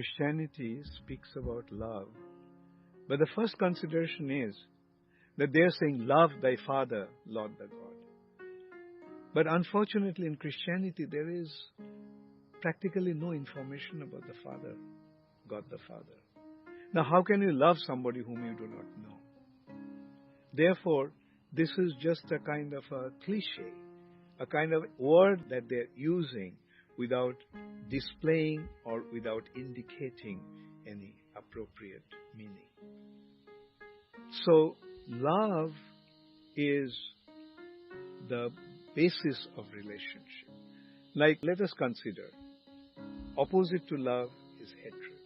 Christianity speaks about love, but the first consideration is that they are saying, love thy Father, Lord the God. But unfortunately in Christianity there is practically no information about the Father, God the Father. Now how can you love somebody whom you do not know? Therefore, this is just a kind of a cliche, a kind of word that they're using without displaying or without indicating any appropriate meaning. So, love is the basis of relationship. Like, let us consider, opposite to love is hatred.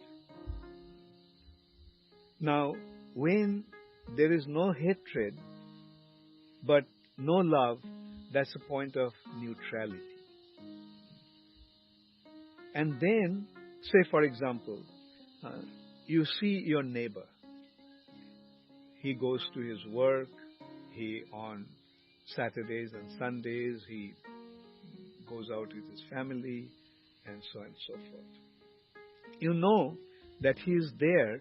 Now, when there is no hatred, but no love, that's a point of neutrality. And then, say for example, you see your neighbor. He goes to his work, he on Saturdays and Sundays, he goes out with his family, and so on and so forth. You know that he is there,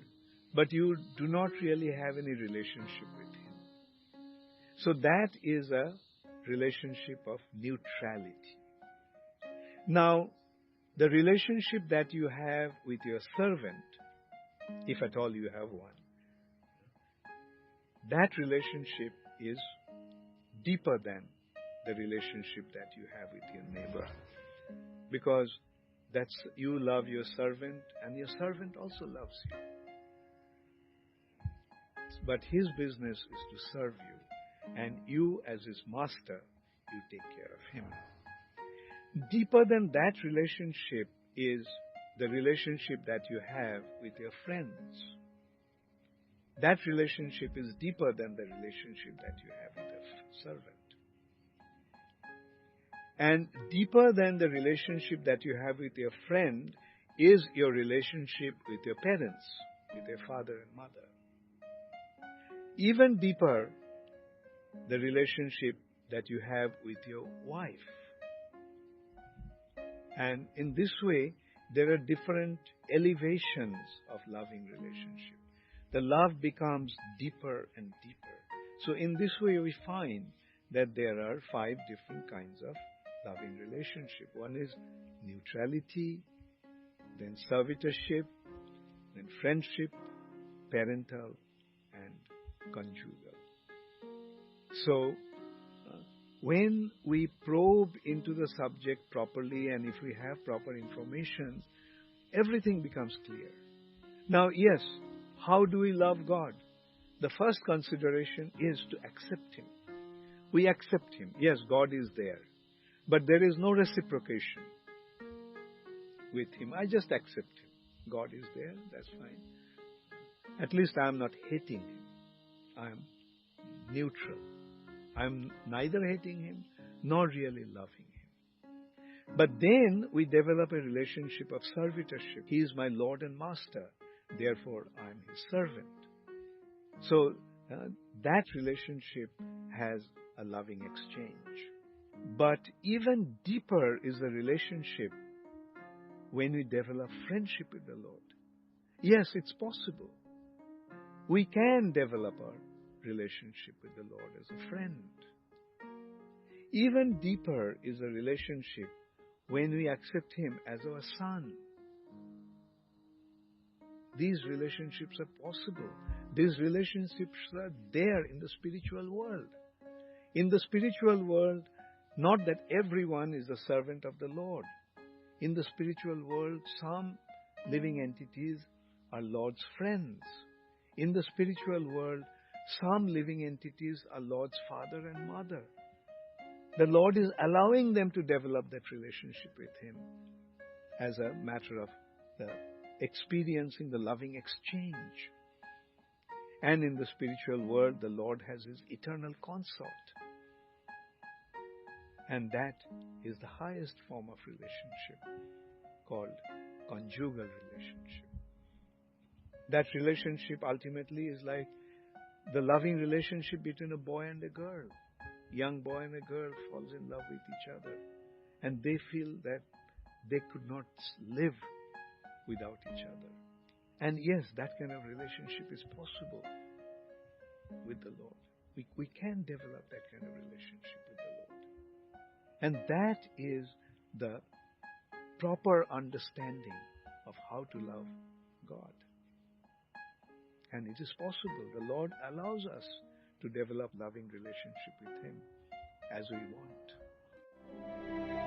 but you do not really have any relationship with him. So that is a relationship of neutrality. Now, the relationship that you have with your servant, if at all you have one, that relationship is deeper than the relationship that you have with your neighbor. Because that's you love your servant and your servant also loves you. But his business is to serve you, and you as his master, you take care of him. Deeper than that relationship is the relationship that you have with your friends. That relationship is deeper than the relationship that you have with a servant. And deeper than the relationship that you have with your friend is your relationship with your parents, with your father and mother. Even deeper, the relationship that you have with your wife. And in this way, there are different elevations of loving relationship. The love becomes deeper and deeper. So in this way, we find that there are 5 different kinds of loving relationship. One is neutrality, then servitorship, then friendship, parental, and conjugal. So, when we probe into the subject properly and if we have proper information, everything becomes clear. Now, yes, how do we love God? The first consideration is to accept Him. We accept Him. Yes, God is there. But there is no reciprocation with Him. I just accept Him. God is there, that's fine. At least I am not hating Him. I am neutral. I am neither hating Him nor really loving Him. But then we develop a relationship of servitorship. He is my Lord and Master. Therefore, I am His servant. So that relationship has a loving exchange. But even deeper is the relationship when we develop friendship with the Lord. Yes, it's possible. We can develop our relationship with the Lord as a friend. Even deeper is the relationship when we accept Him as our Son. These relationships are possible. These relationships are there in the spiritual world. In the spiritual world, not that everyone is a servant of the Lord. In the spiritual world, some living entities are Lord's friends. In the spiritual world, some living entities are Lord's father and mother. The Lord is allowing them to develop that relationship with Him as a matter of experiencing the loving exchange. And in the spiritual world, the Lord has His eternal consort. And that is the highest form of relationship called conjugal relationship. That relationship ultimately is like the loving relationship between a boy and a girl. Young boy and a girl falls in love with each other. And they feel that they could not live without each other. And yes, that kind of relationship is possible with the Lord. We can develop that kind of relationship with the Lord. And that is the proper understanding of how to love God. And it is possible. The Lord allows us to develop loving relationship with Him as we want.